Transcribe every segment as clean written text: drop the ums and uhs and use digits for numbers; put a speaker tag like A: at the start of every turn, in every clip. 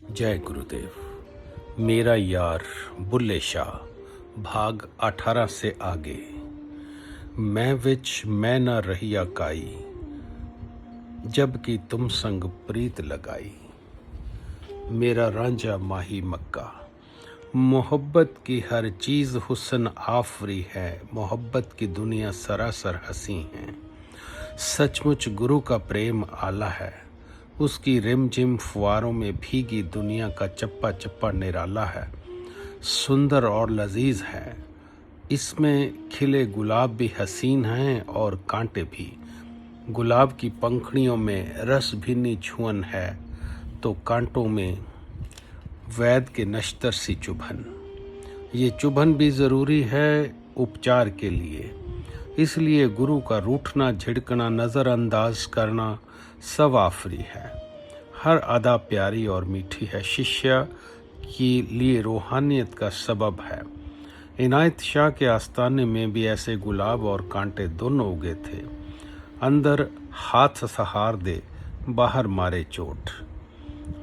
A: जय गुरुदेव। मेरा यार बुल्ले शाह भाग 18 से आगे। मैं विच मैं न रहिया काई, जबकि तुम संग प्रीत लगाई। मेरा रांझा माही मक्का। मोहब्बत की हर चीज़ हुस्न आफरी है, मोहब्बत की दुनिया सरासर हंसी है। सचमुच गुरु का प्रेम आला है, उसकी रिमझिम फुआरों में भीगी दुनिया का चप्पा चप्पा निराला है, सुंदर और लजीज है। इसमें खिले गुलाब भी हसीन हैं और कांटे भी। गुलाब की पंखड़ियों में रस भीनी छुअन है, तो कांटों में वैद के नश्तर सी चुभन। ये चुभन भी ज़रूरी है उपचार के लिए, इसलिए गुरु का रूठना झिड़कना नज़रअंदाज करना सब आफरी है। हर अदा प्यारी और मीठी है, शिष्य के लिए रूहानियत का सबब है। इनायत शाह के आस्थाने में भी ऐसे गुलाब और कांटे दोनों उगे थे। अंदर हाथ सहार दे, बाहर मारे चोट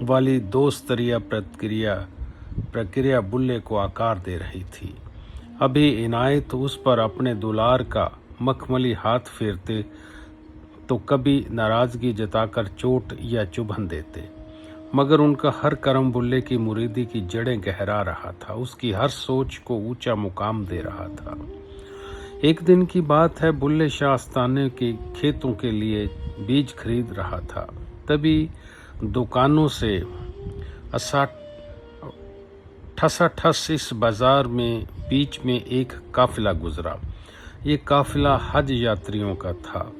A: वाली दो स्तरीय प्रक्रिया बुल्ले को आकार दे रही थी। अभी इनायत उस पर अपने दुलार का मखमली हाथ फेरते तो कभी नाराजगी जताकर चोट या चुभन देते, मगर उनका हर कर्म बुल्ले की मुरीदी की जड़ें गहरा रहा था, उसकी हर सोच को ऊंचा मुकाम दे रहा था। एक दिन की बात है, बुल्ले शाह आस्थाने के खेतों के लिए बीज खरीद रहा था। तभी दुकानों से ठसाठस इस बाजार में बीच में एक काफिला गुजरा। ये काफिला हज यात्रियों का था।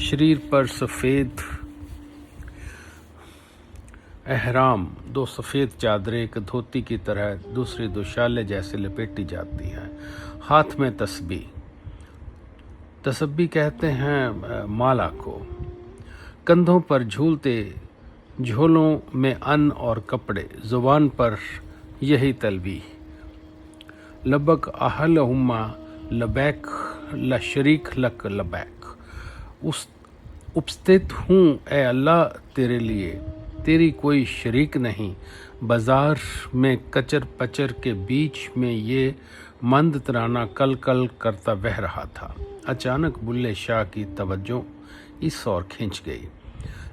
A: शरीर पर सफ़ेद एहराम, दो सफ़ेद चादरें एक धोती की तरह दूसरी दुशाले जैसे लपेटी जाती हैं। हाथ में तसब्बी कहते हैं माला को। कंधों पर झूलते झोलों में अन्न और कपड़े, जुबान पर यही तलबी, लबक आहल हुम्मा लबैक ल शरीक लक लबैक। उपस्थित हूँ ए अल्लाह तेरे लिए, तेरी कोई शरीक नहीं। बाजार में कचर पचर के बीच में ये मंद तराना कल कल करता बह रहा था। अचानक बुल्ले शाह की तवज्जो इस ओर खिंच गई।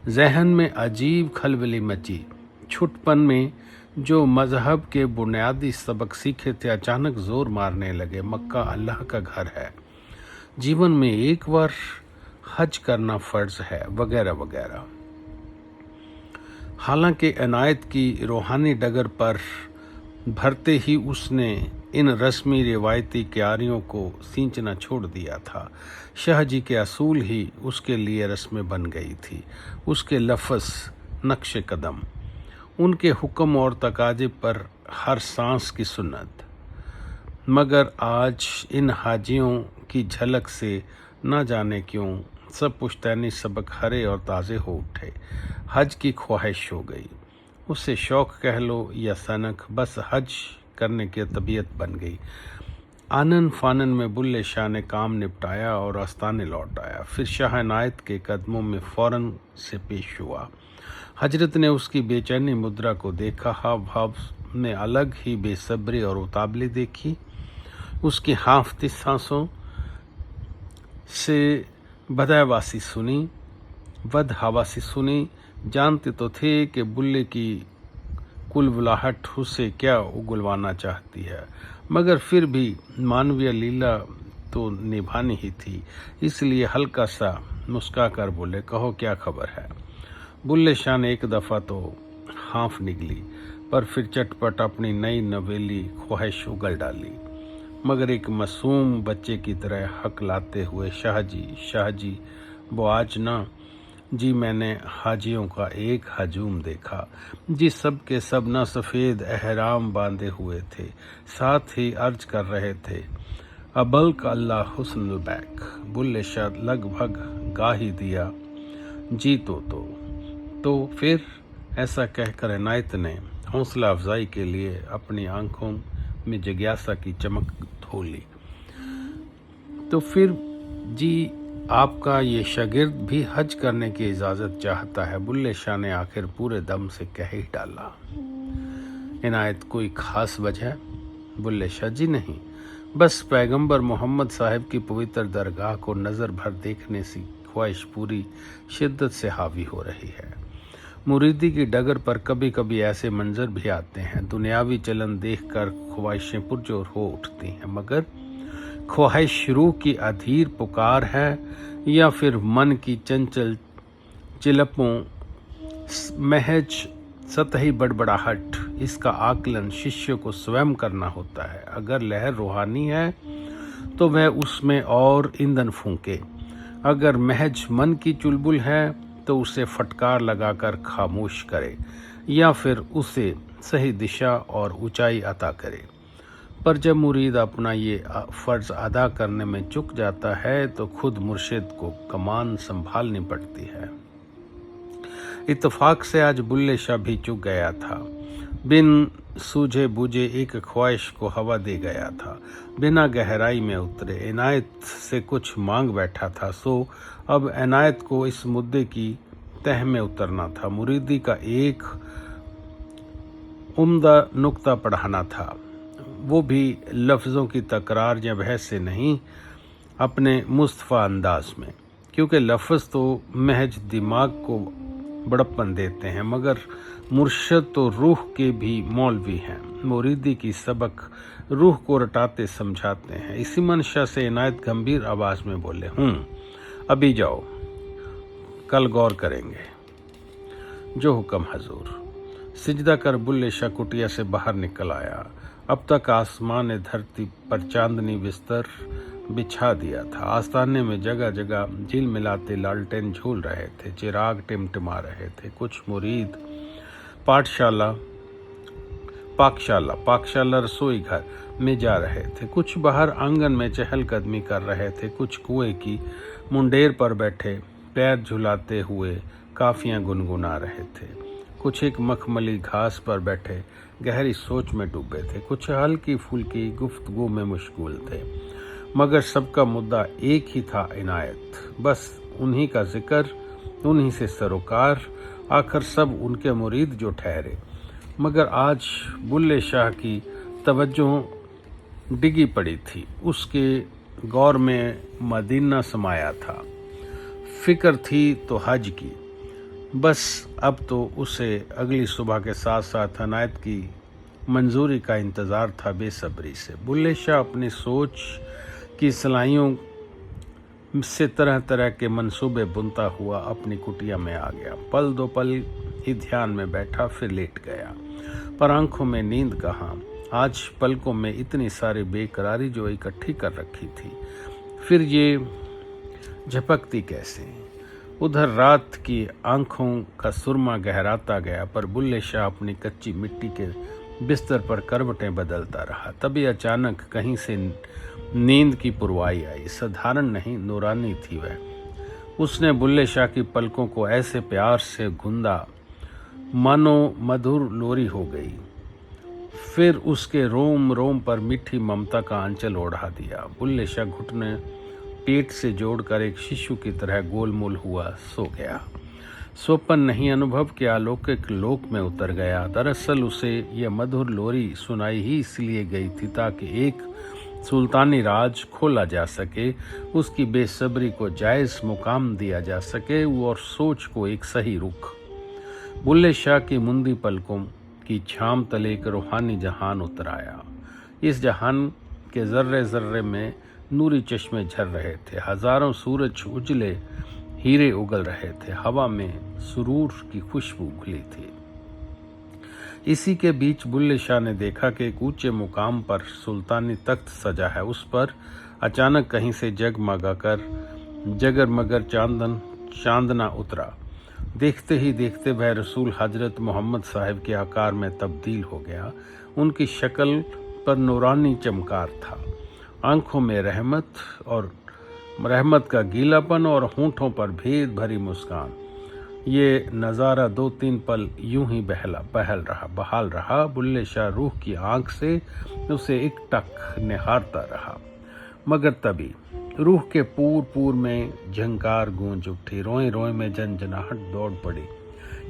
A: जहन में अजीब खलबली मची। छुटपन में जो मजहब के बुनियादी सबक सीखे थे अचानक जोर मारने लगे। मक्का अल्लाह का घर है, जीवन में एक बार हज करना फर्ज है, वगैरह वगैरह। हालांकि इनायत की रूहानी डगर पर भरते ही उसने इन रस्मी रिवायती क्यारियों को सींचना छोड़ दिया था। शाह जी के असूल ही उसके लिए रस्में बन गई थी, उसके लफ्ज़ नक्श कदम, उनके हुक्म और तकाजे पर हर सांस की सुन्नत। मगर आज इन हाजियों की झलक से न जाने क्यों सब पुश्तैनी सबक हरे और ताज़े हो उठे। हज की ख्वाहिश हो गई, उससे शौक़ कह लो या सनक, बस हज करने की तबीयत बन गई। आनन फानन में बुल्ले शाह ने काम निपटाया और आस्थाने लौट आया। फिर शाह इनायत के कदमों में फ़ौरन से पेश हुआ। हजरत ने उसकी बेचैनी मुद्रा को देखा, हाव भाव में अलग ही बेसब्री और उतावली देखी। उसकी हाँफती सांसों से बदहवासी सुनी। जानते तो थे कि बुल्ले की कुलबुलाहट उसे क्या उगलवाना चाहती है, मगर फिर भी मानवीय लीला तो निभानी ही थी, इसलिए हल्का सा मुस्कुराकर बोले, कहो क्या खबर है। बुल्ले शाह ने एक दफ़ा तो हाँफ निगली, पर फिर चटपट अपनी नई नवेली ख्वाहिश उगल डाली, मगर एक मासूम बच्चे की तरह हक लाते हुए, शाह जी वो आज ना जी, मैंने हाजियों का एक हजूम देखा जी, सब के सब ना सफ़ेद एहराम बांधे हुए थे, साथ ही अर्ज कर रहे थे, अबल का अल्लाह हुस्नुल बैक। बुल्ले शाह लगभग गा ही दिया, जी तो फिर ऐसा कहकर इनायत ने हौसला अफजाई के लिए अपनी आंखों में जिज्ञासा की चमक धो ली। तो फिर जी आपका ये शागिर्द भी हज करने की इजाज़त चाहता है। बुल्ले शाह ने आखिर पूरे दम से कह ही डाला। इनायत, कोई ख़ास वजह? बुल्ले शाह, जी नहीं, बस पैगंबर मोहम्मद साहब की पवित्र दरगाह को नज़र भर देखने की ख्वाहिश पूरी शिद्दत से हावी हो रही है। मुरीदी की डगर पर कभी कभी ऐसे मंजर भी आते हैं, दुनियावी चलन देखकर ख्वाहिशें पुरजोर हो उठती हैं, मगर ख्वाहिश रूह की अधीर पुकार है या फिर मन की चंचल चिलपों महज सतही बड़बड़ाहट? इसका आकलन शिष्य को स्वयं करना होता है। अगर लहर रूहानी है तो वह उसमें और ईंधन फूंके, अगर महज मन की चुलबुल है तो उसे फटकार लगाकर खामोश करे या फिर उसे सही दिशा और ऊंचाई अता करे। पर जब मुरीद अपना ये फ़र्ज़ अदा करने में चूक जाता है तो खुद मुर्शिद को कमान संभालनी पड़ती है। इत्तेफाक से आज बुल्ले शाह भी चूक गया था, बिन सूझे बूझे एक ख्वाहिश को हवा दे गया था, बिना गहराई में उतरे इनायत से कुछ मांग बैठा था। सो अब इनायत को इस मुद्दे की तह में उतरना था, मुरीदी का एक उम्दा नुक्ता पढ़ाना था, वो भी लफ्ज़ों की तकरार या बहस से नहीं, अपने मुस्तफ़ा अंदाज में, क्योंकि लफ्ज़ तो महज दिमाग को बड़प्पन देते हैं, मगर मुर्शद तो रूह के भी मौलवी हैं। मुरीदी की सबक रूह को रटाते समझाते हैं। इसी मंशा से इनायत गंभीर आवाज़ में बोले, अभी जाओ, कल गौर करेंगे। जो हुक्म हजूर। सिजदा कर बुल्ले शाह कुटिया से बाहर निकल आया। अब तक आसमान ने धरती पर चांदनी बिस्तर बिछा दिया था। आस्ताने में जगह जगह झिल मिलाते लालटेन झूल रहे थे, चिराग टिमटिमा रहे थे। कुछ मुरीद पाकशाला रसोई घर में जा रहे थे, कुछ बाहर आंगन में चहलकदमी कर रहे थे, कुछ कुएं की मुंडेर पर बैठे पैर झुलाते हुए काफियां गुनगुना रहे थे, कुछ एक मखमली घास पर बैठे गहरी सोच में डूबे थे, कुछ हल्की फुल्की गुफ्तगू में मशगूल थे, मगर सबका मुद्दा एक ही था, इनायत। बस उन्हीं का जिक्र, उन्हीं से सरोकार, आखिर सब उनके मुरीद जो ठहरे। मगर आज बुल्ले शाह की तवज्जो डिगी पड़ी थी, उसके गौर में मदीना समाया था। फिक्र थी तो हज की, बस अब तो उसे अगली सुबह के साथ साथ इनायत की मंजूरी का इंतज़ार था बेसब्री से। बुल्ले शाह अपनी सोच की सलाइयों से तरह तरह के मंसूबे बुनता हुआ अपनी कुटिया में आ गया। पल दो पल ही ध्यान में बैठा, फिर लेट गया, पर आंखों में नींद कहाँ। आज पलकों में इतनी सारी बेकरारी जो इकट्ठी कर रखी थी, फिर ये झपकती कैसे? उधर रात की आंखों का सुरमा गहराता गया, पर बुल्ले शाह अपनी कच्ची मिट्टी के बिस्तर पर करवटें बदलता रहा। तभी अचानक कहीं से नींद की पुरवाई आई। साधारण नहीं, नूरानी थी वह। उसने बुल्ले शाह की पलकों को ऐसे प्यार से गूंदा मानो मधुर लोरी हो गई, फिर उसके रोम रोम पर मीठी ममता का आंचल ओढ़ा दिया। बुल्ले शाह घुटने पेट से जोड़कर एक शिशु की तरह गोलमोल हुआ सो गया। स्वप्न नहीं, अनुभव के अलौकिक लोक में उतर गया। दरअसल उसे यह मधुर लोरी सुनाई ही इसलिए गई थी ताकि एक सुल्तानी राज खोला जा सके, उसकी बेसब्री को जायज़ मुकाम दिया जा सके और सोच को एक सही रुख। बुल्ले शाह की मुंदी पलकों की छाम तले एक रूहानी जहान उतर आया। इस जहान के जर्रे जर्रे में नूरी चश्मे झर रहे थे, हजारों सूरज उजले हीरे उगल रहे थे, हवा में सुरूर की खुशबू उगली थी। इसी के बीच बुल्ले शाह ने देखा कि एक ऊंचे मुकाम पर सुल्तानी तख्त सजा है। उस पर अचानक कहीं से जगरमगर चांदना उतरा। देखते ही देखते वह रसूल हजरत मोहम्मद साहब के आकार में तब्दील हो गया। उनकी शक्ल पर नूरानी चमकार था, आंखों में रहमत का गीलापन और होंठों पर भेद भरी मुस्कान। ये नज़ारा 2-3 पल यूं ही बहाल रहा। बुल्ले शाह रूह की आंख से उसे एक टक निहारता रहा, मगर तभी रूह के पूर पूर में झंकार गूंज उठी, रोए रोए में जनजनाहट दौड़ पड़ी,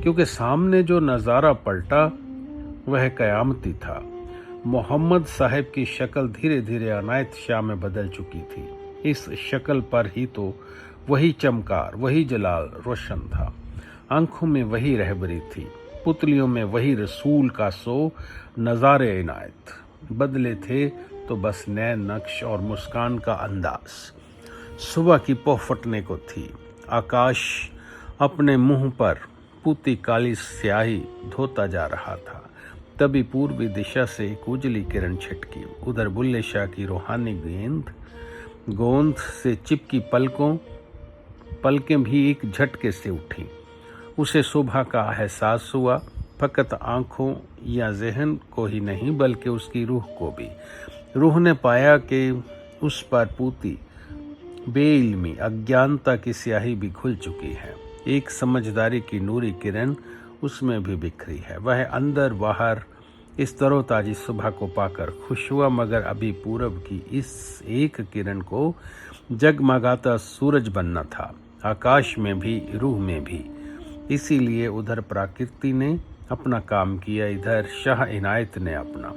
A: क्योंकि सामने जो नज़ारा पलटा वह कयामती था। मोहम्मद साहब की शक्ल धीरे धीरे अनायत शाह में बदल चुकी थी। इस शक्ल पर ही तो वही चमकार, वही जलाल रोशन था। आंखों में वही रहबरी थी, पुतलियों में वही रसूल का सो नज़ारे इनायत। बदले थे तो बस नए नक्श और मुस्कान का अंदाज। सुबह की पोह फटने को थी। आकाश अपने मुंह पर पूती काली स्याही धोता जा रहा था। तभी पूर्वी दिशा से एक उजली किरण छिटकी। उधर बुल्ले शाह की रूहानी गोंद से चिपकी पलकें भी एक झटके से उठी। उसे सुबह का एहसास हुआ, फकत आंखों या जहन को ही नहीं बल्कि उसकी रूह को भी। रूह ने पाया कि उस पर पूती बेइल्मी अज्ञानता की स्याही भी खुल चुकी है। एक समझदारी की नूरी किरण उसमें भी बिखरी है। वह अंदर बाहर इस तरोताजी सुबह को पाकर खुश हुआ, मगर अभी पूरब की इस एक किरण को जगमगाता सूरज बनना था, आकाश में भी रूह में भी। इसीलिए उधर प्रकृति ने अपना काम किया, इधर शाह इनायत ने अपना।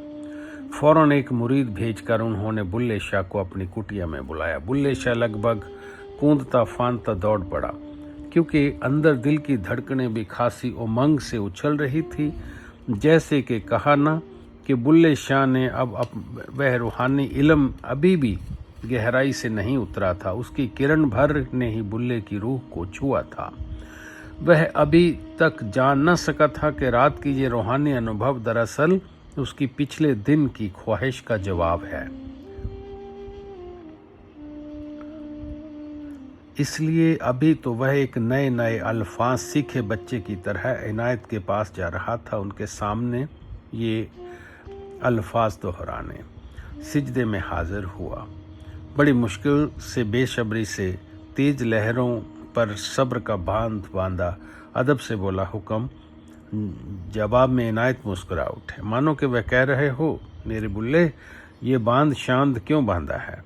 A: फौरन एक मुरीद भेजकर उन्होंने बुल्ले शाह को अपनी कुटिया में बुलाया। बुल्ले शाह लगभग कूदता फांदता दौड़ पड़ा, क्योंकि अंदर दिल की धड़कनें भी खासी उमंग से उछल रही थी। जैसे कि कहा ना कि बुल्ले शाह ने अब वह रूहानी इल्म अभी भी गहराई से नहीं उतरा था। उसकी किरण भर ने ही बुल्ले की रूह को छुआ था। वह अभी तक जान न सका था कि रात की ये रूहानी अनुभव दरअसल उसकी पिछले दिन की ख्वाहिश का जवाब है। इसलिए अभी तो वह एक नए नए अल्फाज सीखे बच्चे की तरह इनायत के पास जा रहा था, उनके सामने ये अल्फाज दोहराने। सिजदे में हाजिर हुआ, बड़ी मुश्किल से बेशब्री से तेज लहरों पर सब्र का बांधा, अदब से बोला हुक्म। जवाब में इनायत मुस्कुरा उठे, मानो कि वह कह रहे हो, मेरे बुल्ले ये बांध शांत क्यों बांधा है?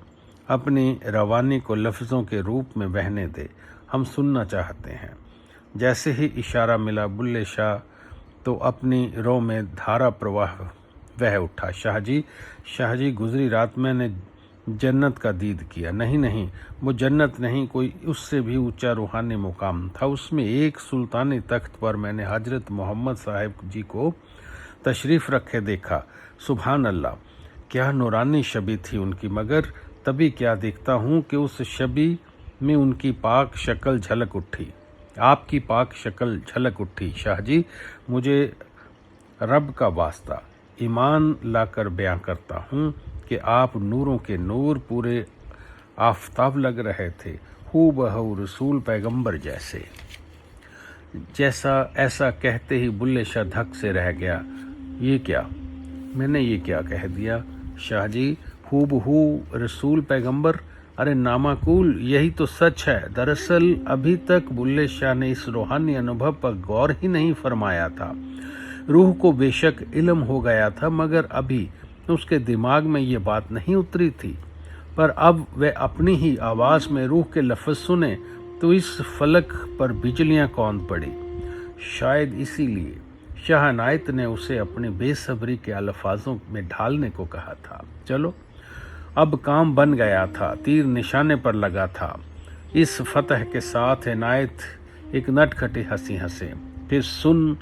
A: अपनी रवानी को लफ्ज़ों के रूप में बहने दे, हम सुनना चाहते हैं। जैसे ही इशारा मिला बुल्ले शाह तो अपनी रो में धारा प्रवाह वह उठा। शाहजी गुजरी रात मैंने जन्नत का दीद किया। नहीं, वो जन्नत नहीं, कोई उससे भी ऊंचा रूहानी मुकाम था। उसमें एक सुल्तानी तख्त पर मैंने हजरत मोहम्मद साहब जी को तशरीफ़ रखे देखा। सुभान अल्लाह, क्या नूरानी शबी थी उनकी। मगर तभी क्या देखता हूँ कि उस शबी में उनकी पाक शक्ल झलक उठी, आपकी पाक शक्ल झलक उठी। शाहजी, मुझे रब का वास्ता ईमान लाकर बयां करता हूँ कि आप नूरों के नूर पूरे आफताब लग रहे थे, हूबहू रसूल पैगंबर जैसे। ऐसा कहते ही बुल्ले शाह धक से रह गया। ये क्या, मैंने ये क्या कह दिया? शाहजी, हूबहू रसूल पैगंबर, अरे नामाकूल, यही तो सच है। दरअसल अभी तक बुल्ले शाह ने इस रूहानी अनुभव पर गौर ही नहीं फरमाया था। रूह को बेशक इल्म हो गया था, मगर अभी उसके दिमाग में ये बात नहीं उतरी थी। पर अब वह अपनी ही आवाज़ में रूह के लफ्ज़ सुने तो इस फलक पर बिजलियां कौंध पड़ी। शायद इसीलिए शाह इनायत ने उसे अपनी बेसब्री के अल्फाजों में ढालने को कहा था। चलो, अब काम बन गया था, तीर निशाने पर लगा था। इस फतह के साथ इनायत एक नटखटी हंसी हंसे, फिर सुन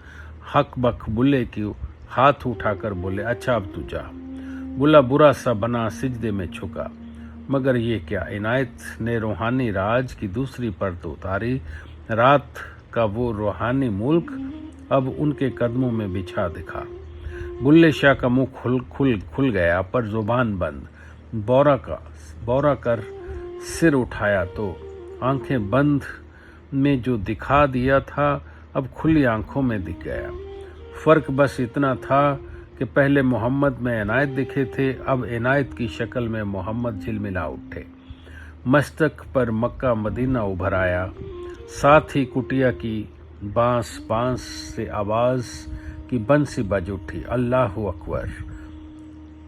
A: हक बक बुल्ले की हाथ उठाकर बोले, अच्छा अब तू जा। बुल्ला बुरा सा बना सिजदे में झुका। मगर ये क्या, इनायत ने रूहानी राज की दूसरी परत उतारी। रात का वो रूहानी मुल्क अब उनके कदमों में बिछा दिखा। बुल्ले शाह का मुंह खुल गया, पर जुबान बंद। बौरा कर सिर उठाया तो आंखें बंद में जो दिखा दिया था अब खुली आंखों में दिख गया। फर्क बस इतना था कि पहले मोहम्मद में इनायत दिखे थे, अब इनायत की शक्ल में मोहम्मद झिलमिला उठे। मस्तक पर मक्का मदीना उभर आया, साथ ही कुटिया की बांस से आवाज़ की बंसी बज उठी, अल्लाहु अकबर।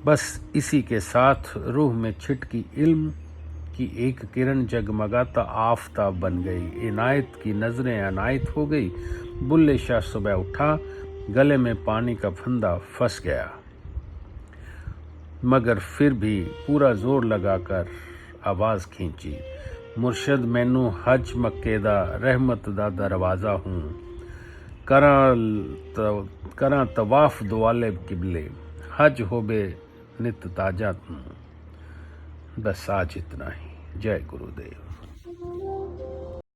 A: बस इसी के साथ रूह में छिटकी इल्म की एक किरण जगमगाता आफताब बन गई। इनायत की नजरें अनायत हो गई। बुल्ले शाह सुबह उठा, गले में पानी का फंदा फंस गया, मगर फिर भी पूरा जोर लगाकर आवाज़ खींची, मुर्शद मैनू हज मक्के दा रहमत दा दरवाज़ा हूँ, करा तवाफ दुआले किबले, हज होबे नित ताजा तू। बस आज इतना ही। जय गुरुदेव।